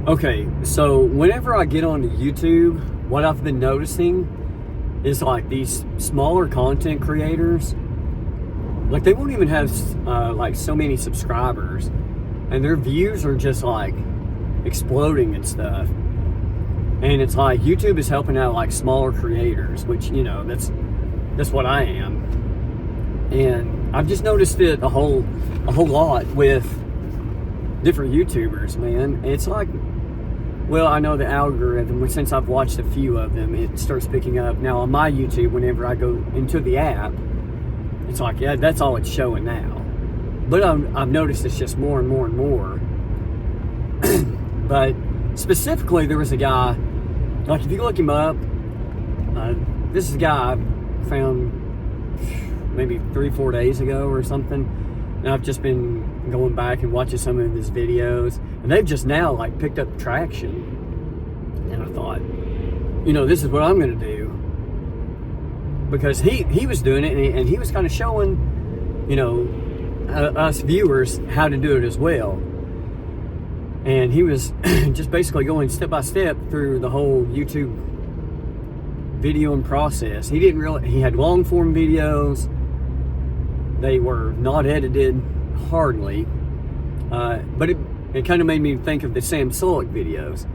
Okay, so whenever I get onto YouTube, what I've been noticing is like these smaller content creators, like they won't even have like so many subscribers, and their views are just like exploding and stuff. And it's like YouTube is helping out like smaller creators, which, you know, that's what I am. And I've just noticed it a whole lot with different YouTubers, man. It's like, well, I know the algorithm, since I've watched a few of them, it starts picking up. Now on my YouTube, whenever I go into the app, it's like, yeah, that's all it's showing now. But I've noticed it's just more and more and more. But specifically, there was a guy, like if you look him up, this is a guy I found maybe 3-4 days ago or something. And I've just been going back and watching some of his videos, and they've just now like picked up traction. And I thought, you know, this is what I'm going to do, because he was doing it, and he was kind of showing, you know, us viewers how to do it as well. And he was just basically going step by step through the whole YouTube videoing process. He had long form videos. They were not edited hardly, but it kind of made me think of the Sam Sulek videos.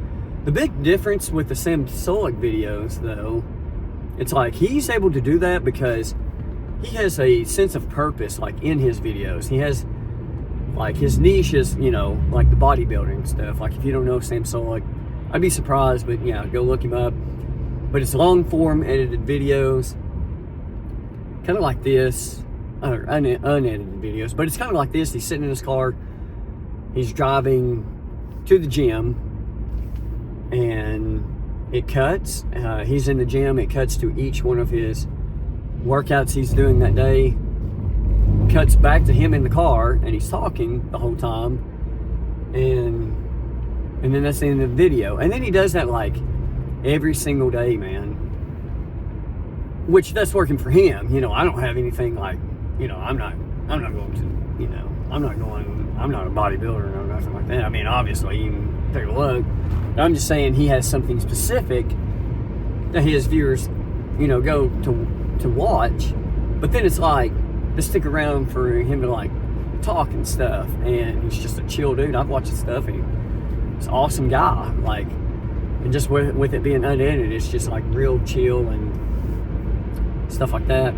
The big difference with the Sam Sulek videos, though, it's like he's able to do that because he has a sense of purpose, like in his videos. He has, like, his niche is, you know, like the bodybuilding stuff. Like, if you don't know Sam Sulek, I'd be surprised, but yeah, go look him up. But it's long form edited videos, kind of like this. Or unedited videos, but it's kind of like this. He's sitting in his car, he's driving to the gym, and it cuts. He's in the gym, it cuts to each one of his workouts he's doing that day, cuts back to him in the car, and he's talking the whole time, and then that's the end of the video. And then he does that like every single day, man, which that's working for him. You know, I don't have anything like, you know, I'm not going to, you know, I'm not a bodybuilder or nothing like that. I mean, obviously, you can take a look. But I'm just saying he has something specific that his viewers, you know, go to watch. But then it's like, they stick around for him to like talk and stuff. And he's just a chill dude. I've watched his stuff, and he's an awesome guy. Like, and just with it being unedited, it's just like real chill and stuff like that.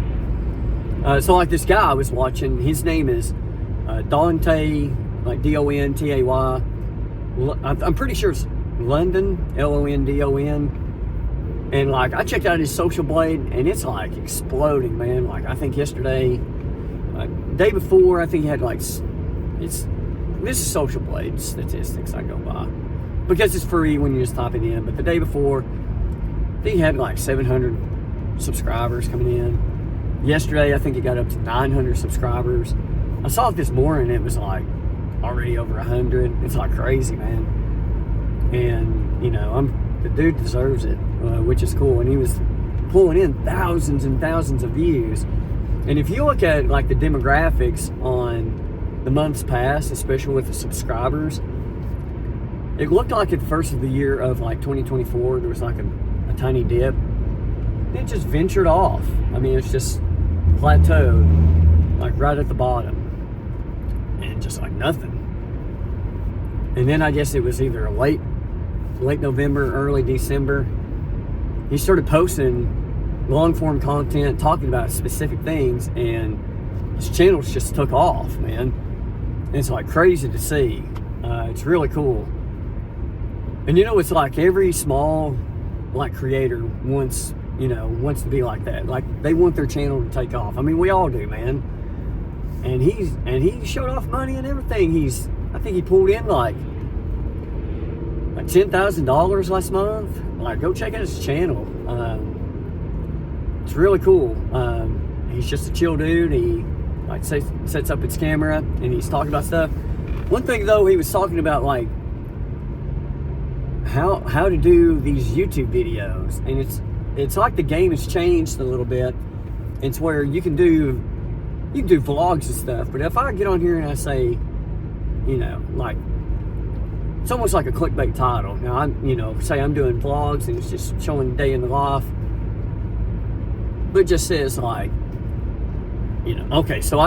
So like this guy I was watching, his name is Dante, like Dontay. I'm pretty sure it's London, London. And like I checked out his Social Blade, and it's like exploding, man. Like I think yesterday, day before, I think he had like, this is Social Blade statistics I go by, because it's free when you just type it in. But the day before, I think he had like 700 subscribers coming in. Yesterday, I think it got up to 900 subscribers. I saw it this morning, it was like already over 100. It's like crazy, man. And, you know, the dude deserves it, which is cool. And he was pulling in thousands and thousands of views. And if you look at like the demographics on the months past, especially with the subscribers, it looked like at the first of the year of like 2024, there was like a tiny dip. It just ventured off. I mean, it's just plateaued, like right at the bottom, and just like nothing. And then I guess it was either late November, early December, he started posting long form content, talking about specific things, and his channels just took off, man. And it's like crazy to see. It's really cool. And you know, it's like every small like creator wants to be like that. Like they want their channel to take off. I mean, we all do, man. And he showed off money and everything. I think he pulled in like $10,000 last month. Like, go check out his channel. It's really cool. He's just a chill dude. He like sets up his camera and he's talking about stuff. One thing though, he was talking about like how to do these YouTube videos, and it's like the game has changed a little bit. It's where you can do vlogs and stuff, but if I get on here and I say, you know, like it's almost like a clickbait title. Now, say I'm doing vlogs and it's just showing day in the life, but it just says like, okay, so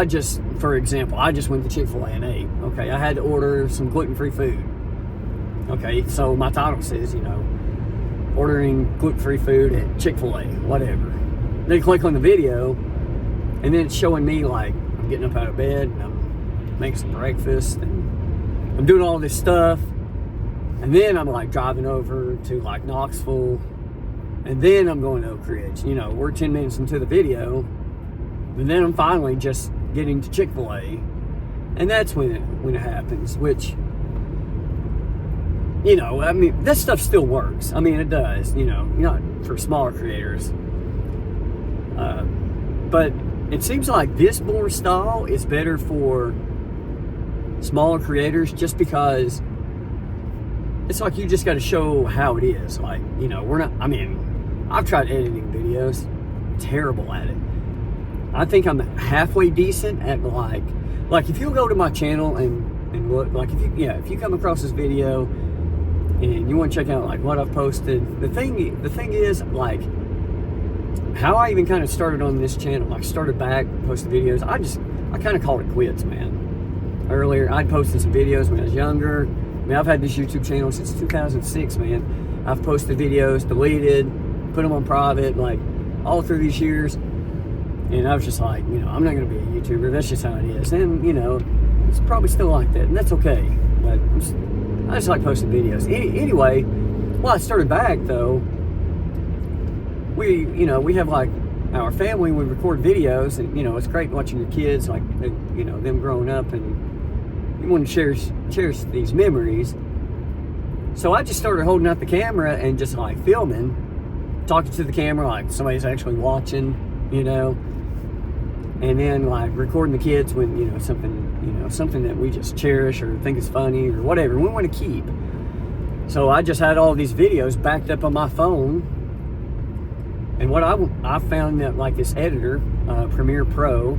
for example, I just went to Chick-fil-A and ate. Okay, I had to order some gluten-free food. Okay, so my title says, ordering gluten-free food at Chick-fil-A, whatever. Then click on the video, and then it's showing me like I'm getting up out of bed and I'm making some breakfast and I'm doing all this stuff. And then I'm like driving over to like Knoxville, and then I'm going to Oak Ridge. We're 10 minutes into the video, and then I'm finally just getting to Chick-fil-A, and that's when it happens. Which, that stuff still works. I mean, it does. Not for smaller creators, but it seems like this more style is better for smaller creators, just because it's like you just got to show how it is. Like, I've tried editing videos, terrible at it. I think I'm halfway decent at like if you go to my channel and look, like if you come across this video and you want to check out like what I've posted, the thing is like how I even kind of started on this channel. Like started back, posted videos. I kind of called it quits, man. Earlier, I'd posted some videos when I was younger. I mean, I've had this YouTube channel since 2006, man. I've posted videos, deleted, put them on private, like all through these years. And I was just like, I'm not going to be a YouTuber. That's just how it is. And, it's probably still like that. And that's okay. But I just like posting videos. Anyway, I started back, though, we have like our family, we record videos. And, it's great watching your kids, like, them growing up. And you want to cherish these memories. So I just started holding out the camera and just like filming, talking to the camera like somebody's actually watching, and then like recording the kids when something that we just cherish or think is funny or whatever we want to keep. So I just had all these videos backed up on my phone, and what I found that like this editor, Premiere Pro.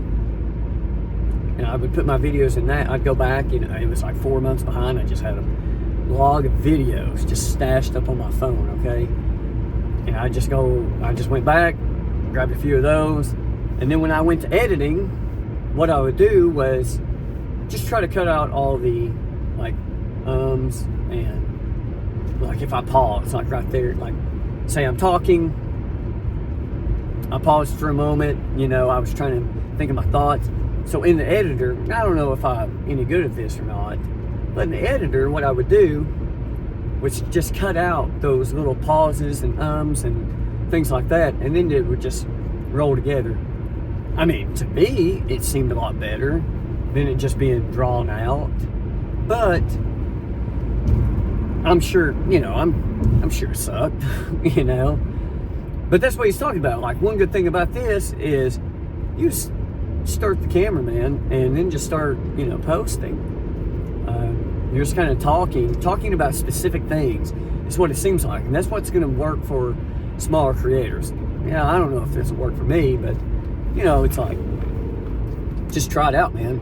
And I would put my videos in that. I'd go back, it was like 4 months behind. I just had a log of videos just stashed up on my phone, okay? And I just went back, grabbed a few of those. And then when I went to editing, what I would do was just try to cut out all the like ums and like if I pause, like right there, like say I'm talking, I paused for a moment, I was trying to think of my thoughts. So in the editor, I don't know if I'm any good at this or not, but in the editor, what I would do was just cut out those little pauses and ums and things like that, and then it would just roll together. I mean, to me, it seemed a lot better than it just being drawn out, but I'm sure, I'm sure it sucked, But that's what he's talking about. Like, one good thing about this is you start the camera, man, and then just start, posting. You're just kind of talking about specific things. It's what it seems like, and that's what's going to work for smaller creators. Yeah, I don't know if this will work for me, but it's like just try it out, man.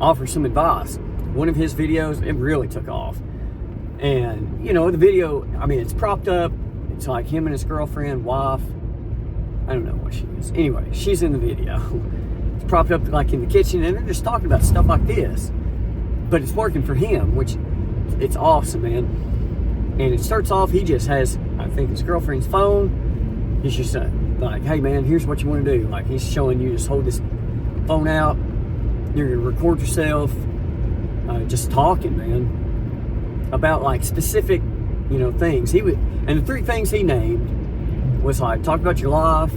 Offer some advice. One of his videos, it really took off, and the video, I mean, it's propped up. It's like him and his girlfriend, wife. I don't know what she is. Anyway, she's in the video. Propped up like in the kitchen, and they're just talking about stuff like this, but it's working for him, which it's awesome, man. And it starts off, he just has, I think, his girlfriend's phone. He's just like, hey man, here's what you want to do. Like, he's showing you, just hold this phone out, you're gonna record yourself just talking, man, about like specific things. And the 3 things he named was like, talk about your life,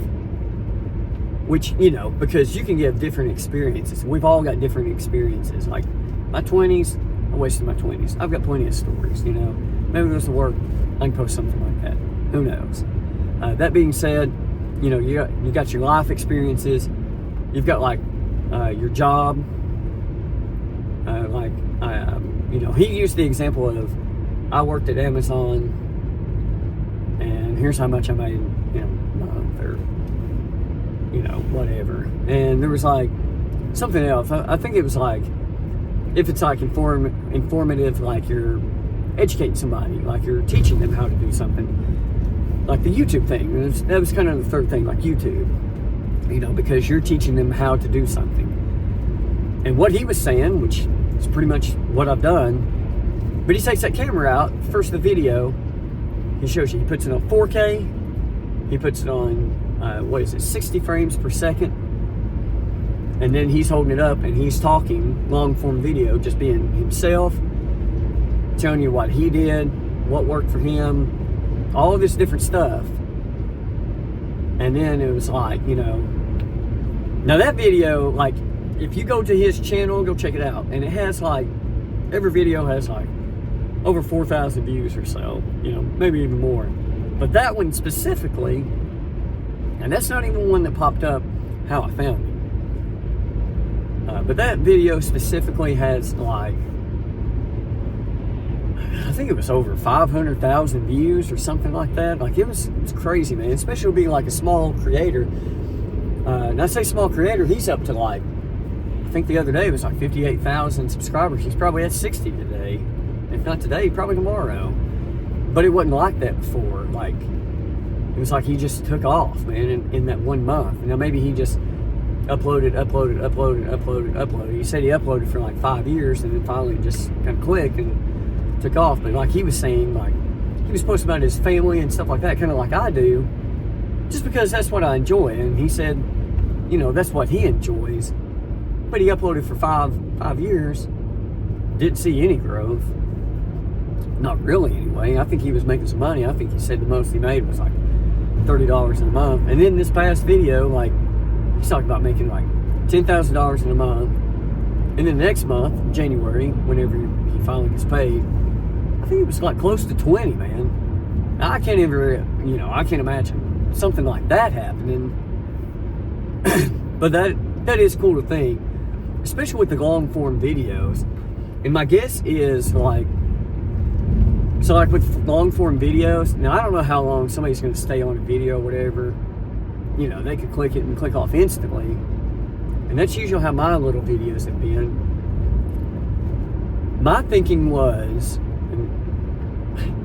which, because you can get different experiences. We've all got different experiences. Like, my 20s, I wasted my 20s. I've got plenty of stories, Maybe this will work. I can post something like that. Who knows? That being said, you got your life experiences. You've got, like, your job. He used the example of, I worked at Amazon, and here's how much I made, month or whatever. And there was like something else. I think it was like, if it's like informative, like your educating somebody, like you're teaching them how to do something. Like the YouTube thing, that was kind of the third thing, like YouTube, because you're teaching them how to do something. And what he was saying, which is pretty much what I've done, but he takes that camera out, first of the video, he shows you, he puts it on 4K, he puts it on, 60 frames per second, and then he's holding it up and he's talking, long form video, just being himself, telling you what he did, what worked for him, all of this different stuff. And then it was like, now that video, like, if you go to his channel, go check it out, and it has like, every video has like over 4,000 views or so, maybe even more. But that one specifically, and that's not even one that popped up how I found it. But that video specifically has like, I think it was over 500,000 views or something like that. Like it was crazy, man. Especially being like a small creator. And I say small creator, he's up to like, I think the other day it was like 58,000 subscribers. He's probably at 60 today. If not today, probably tomorrow. But it wasn't like that before. Like, it was like he just took off, man, in that 1 month. Now maybe he just uploaded. He said he uploaded for like 5 years and then finally just kind of clicked and took off. But like he was saying, like, he was posting about his family and stuff like that, kind of like I do, just because that's what I enjoy. And he said, that's what he enjoys. But he uploaded for five years, didn't see any growth. Not really, anyway. I think he was making some money. I think he said the most he made was like $30 in a month. And then this past video, like, he's talking about making like $10,000 in a month. And then the next month, January, whenever he finally gets paid, I think it was like close to 20, man. Now, I can't even, I can't imagine something like that happening. But that is cool to think, especially with the long form videos. And my guess is like, so like with long form videos, now I don't know how long somebody's going to stay on a video or whatever. They could click it and click off instantly. And that's usually how my little videos have been. My thinking was,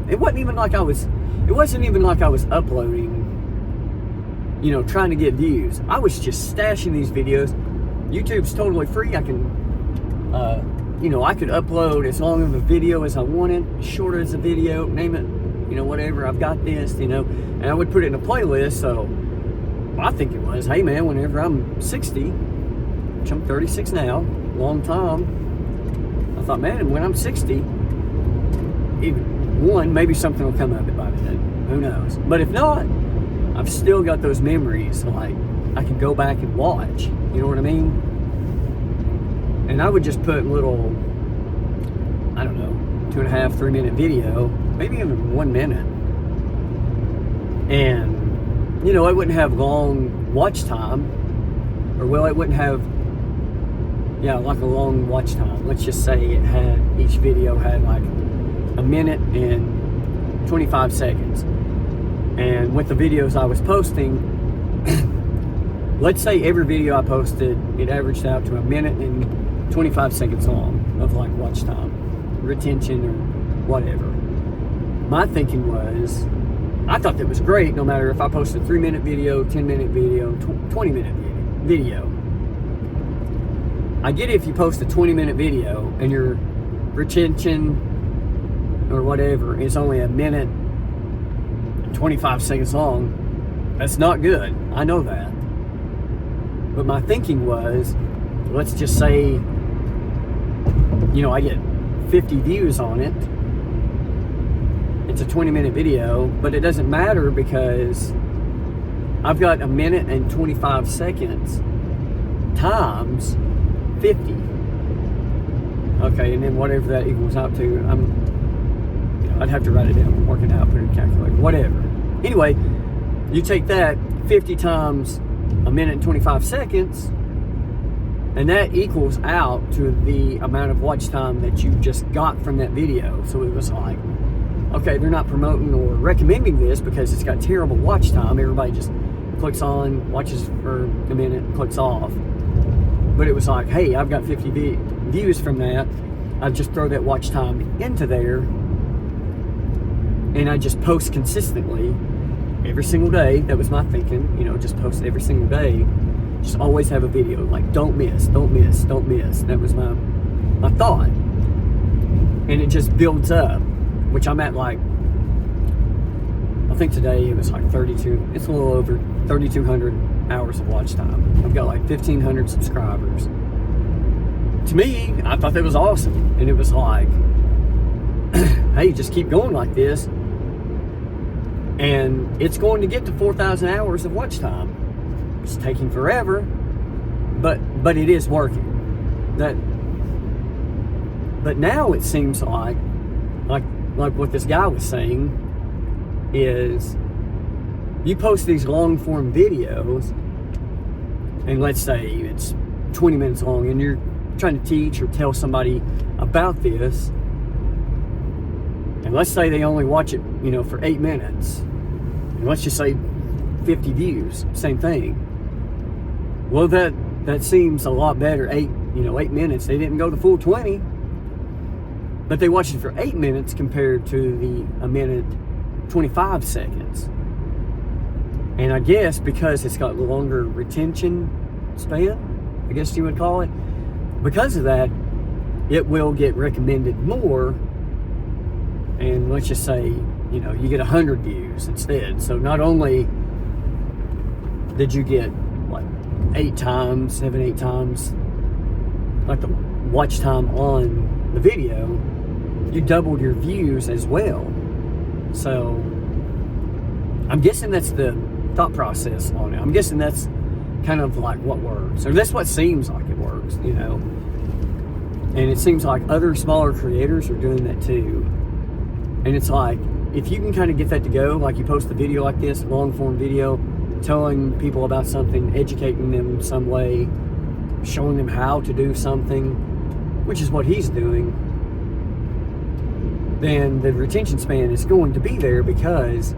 it wasn't even like I was uploading, trying to get views. I was just stashing these videos. YouTube's totally free. I can, I could upload as long of a video as I wanted, shorter as a video, name it, whatever. I've got this, and I would put it in a playlist. So I think it was, hey man, whenever I'm 60, which I'm 36 now, long time, I thought, man, when I'm 60, maybe something will come of it by then. Who knows? But if not, I've still got those memories. Like, I can go back and watch. You know what I mean? And I would just put little, I don't know, 2.5, 3 minute video, maybe even 1 minute. And, it wouldn't have long watch time. Or, well, it wouldn't have, like a long watch time. Let's just say each video had like 1 minute and 25 seconds. And with the videos I was posting, let's say every video I posted, it averaged out to 1 minute and 25 seconds long of like watch time, retention, or whatever. My thinking was, I thought that was great, no matter if I posted a 3-minute video, 10-minute video, 20-minute video. I get it if you post a 20-minute video and your retention or whatever is only 1 minute and 25 seconds long. That's not good. I know that. But my thinking was, let's just say, I get 50 views on it. It's a 20-minute video, but it doesn't matter because I've got 1 minute and 25 seconds times 50. Okay, and then whatever that equals out to, I'd have to write it down, work it out, put it in a calculator, whatever. Anyway, you take that 50 times 1 minute and 25 seconds, and that equals out to the amount of watch time that you just got from that video. So it was like, okay, they're not promoting or recommending this because it's got terrible watch time. Everybody just clicks on, watches for a minute, and clicks off. But it was like, hey, I've got 50 views from that. I just throw that watch time into there, and I just post consistently every single day. That was my thinking, just post every single day. Just always have a video, like don't miss, don't miss, don't miss. That was my thought. And it just builds up, which I'm at like, I think today it was like 32, it's a little over 3,200 hours of watch time. I've got like 1,500 subscribers. To me, I thought that was awesome. And it was like, hey, just keep going like this. And it's going to get to 4,000 hours of watch time. It's taking forever, but it is working. But now it seems like what this guy was saying is, you post these long form videos, and let's say it's 20 minutes long, and you're trying to teach or tell somebody about this, and let's say they only watch it, for 8 minutes, and let's just say 50 views, same thing. Well, that seems a lot better. 8 minutes. They didn't go the full 20, but they watched it for 8 minutes compared to a minute 25 seconds. And I guess because it's got longer retention span, I guess you would call it, because of that, it will get recommended more. And let's just say, you get 100 views instead. So not only did you get like 8 times, 7-8 times, like the watch time on the video, you doubled your views as well. So I'm guessing that's the thought process on it. I'm guessing that's kind of like what works, or that's what seems like it works, And it seems like other smaller creators are doing that too. And it's like, if you can kind of get that to go, like you post a video like this, long form video, telling people about something, educating them some way, showing them how to do something, which is what he's doing, then the retention span is going to be there because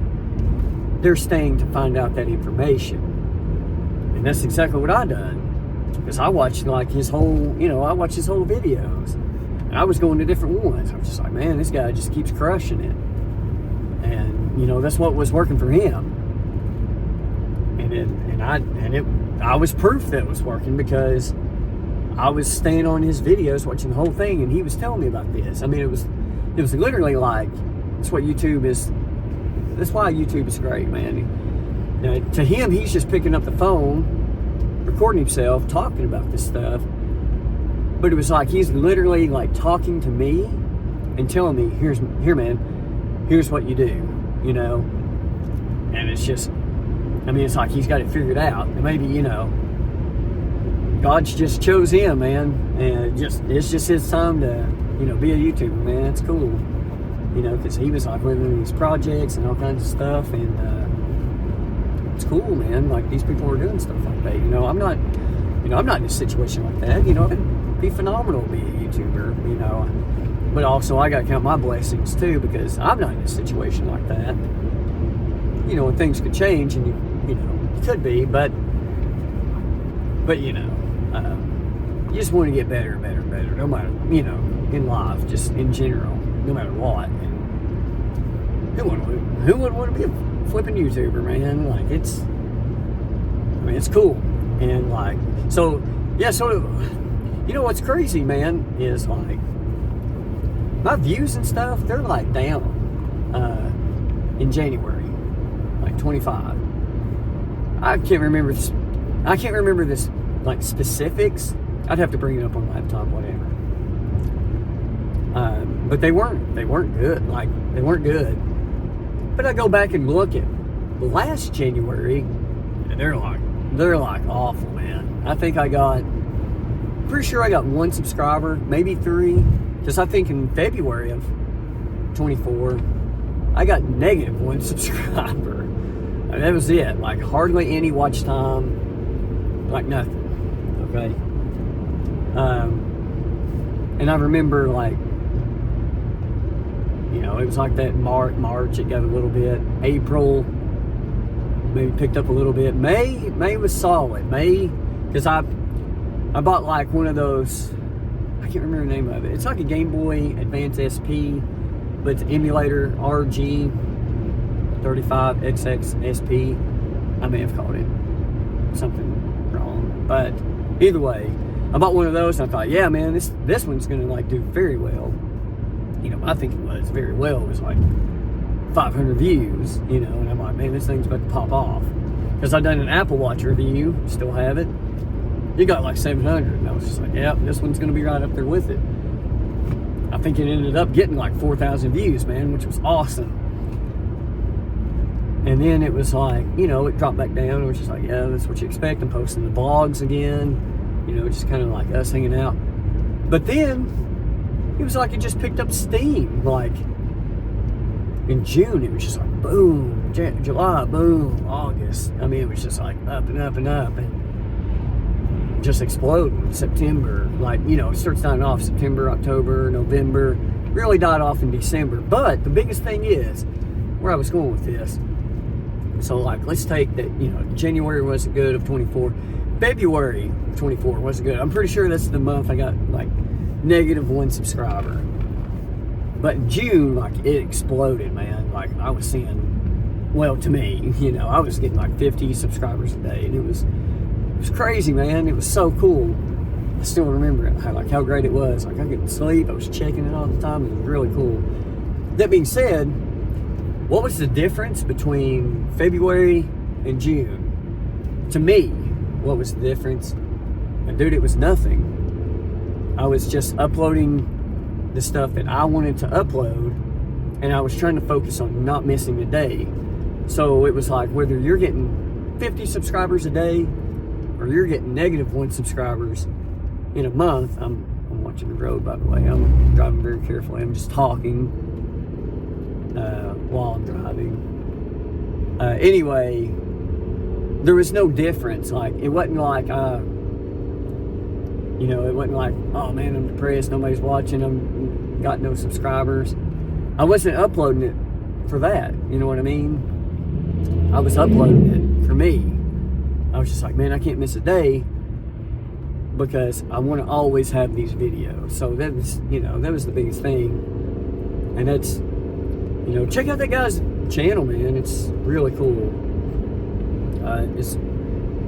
they're staying to find out that information. And that's exactly what I done. Because I watched like his whole, I watched his whole videos. And I was going to different ones. I was just like, man, this guy just keeps crushing it. And, that's what was working for him. And I was proof that it was working, because I was staying on his videos, watching the whole thing, and he was telling me about this. I mean, it was literally like, that's what YouTube is. That's why YouTube is great, man. Now, to him, he's just picking up the phone, recording himself, talking about this stuff. But it was like he's literally like talking to me and telling me, here, man, here's what you do, And it's just, it's like he's got it figured out. And maybe, God's just chose him, man. And it's just his time to, be a YouTuber, man. It's cool. Because he was like living in these projects and all kinds of stuff. And it's cool, man. Like, these people are doing stuff like that. I'm not in a situation like that. It'd be phenomenal to be a YouTuber, But also, I got to count my blessings, too, because I'm not in a situation like that. And things could change, and you could be, but you just want to get better and better and better, no matter, in life, just in general, no matter what. And who wouldn't want to be a flipping YouTuber, man? Like, it's cool. And like, so what's crazy, man, is like, my views and stuff, they're like down in January, like 25. I can't remember this like specifics. I'd have to bring it up on my laptop, whatever. But they weren't good. Like, they weren't good. But I go back and look at last January, and they're like awful, man. I think pretty sure I got 1 subscriber, maybe 3. Because I think in February of 24, I got -1 subscriber. And that was it. Like, hardly any watch time. Like, nothing. Okay? And I remember, like, it was like that March, it got a little bit. April, maybe picked up a little bit. May was solid. May, because I bought like one of those, I can't remember the name of it. It's like a Game Boy Advance SP, but it's emulator RG35XX-SP. I may have called it something wrong, but either way, I bought one of those and I thought, yeah, man, this one's gonna like do very well. You know, I think it was very well. It was like 500 views, you know, and I'm like, man, this thing's about to pop off. Because I done an Apple Watch review, still have it. You got like 700, and I was just like, yeah, this one's gonna be right up there with it. I think it ended up getting like 4,000 views, man, which was awesome. And then it was like, you know, it dropped back down. It was just like, yeah, that's what you expect. I'm posting the vlogs again, you know, just kind of like us hanging out. But then it was like it just picked up steam. Like in June, it was just like boom, July, boom, August. I mean, it was just like up and up and up, and just exploding. September, like, you know, it starts dying off September, October, November, really died off in December. But the biggest thing is where I was going with this. So like, let's take that, you know, January wasn't good of 24, February 24 wasn't good. I'm pretty sure that's the month I got like -1 subscriber. But in June, like, it exploded, man. Like, I was seeing, well, to me, you know, I was getting like 50 subscribers a day, and it was crazy, man. It was so cool. I still remember it, how great it was. Like, I couldn't sleep. I was checking it all the time. It was really cool. That being said, what was the difference between February and June? To me, what was the difference? And dude, it was nothing. I was just uploading the stuff that I wanted to upload, and I was trying to focus on not missing a day. So it was like, whether you're getting 50 subscribers a day or you're getting -1 subscribers in a month. I'm watching the road, by the way. I'm driving very carefully. I'm just talking while I'm driving. Anyway, there was no difference. Like, it wasn't like, you know, it wasn't like, oh man, I'm depressed, nobody's watching, I'm got no subscribers. I wasn't uploading it for that, you know what I mean? I was uploading it for me. I was just like, man, I can't miss a day because I want to always have these videos. So that was, you know, that was the biggest thing. And that's, you know, check out that guy's channel, man. It's really cool. It's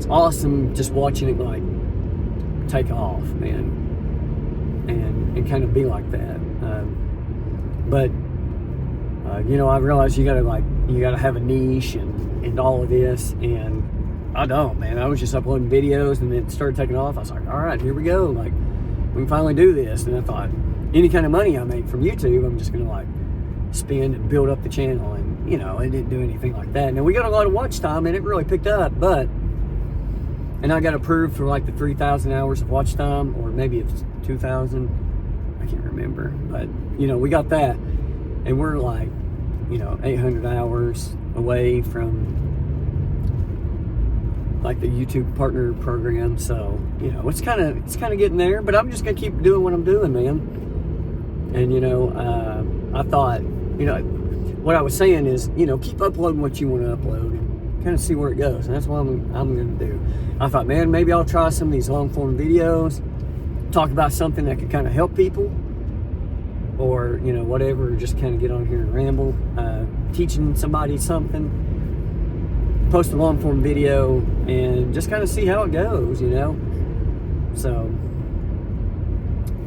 awesome just watching it like take off, man, and kind of be like that. But you know, I realized you gotta have a niche and all of this, and I don't, man. I was just uploading videos, and then it started taking off. I was like, all right, here we go. Like, we can finally do this. And I thought, any kind of money I make from YouTube, I'm just gonna like spend and build up the channel. And you know, it didn't do anything like that. Now we got a lot of watch time, and it really picked up, and I got approved for like the 3,000 hours of watch time, or maybe it's 2,000. I can't remember, but you know, we got that, and we're like, you know, 800 hours away from like the YouTube partner program. So, you know, it's kind of getting there, but I'm just gonna keep doing what I'm doing, man. And you know, I thought, you know, what I was saying is, you know, keep uploading what you want to upload and kind of see where it goes. And that's what I'm gonna do. I thought, man, maybe I'll try some of these long form videos, talk about something that could kind of help people, or you know, whatever, just kind of get on here and ramble, teaching somebody something, post a long form video, and just kind of see how it goes, you know. So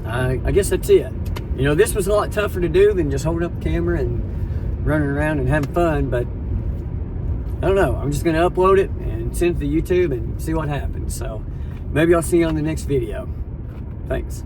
I guess that's it. You know, this was a lot tougher to do than just holding up the camera and running around and having fun, but I don't know. I'm just going to upload it and send it to YouTube and see what happens. So maybe I'll see you on the next video. Thanks.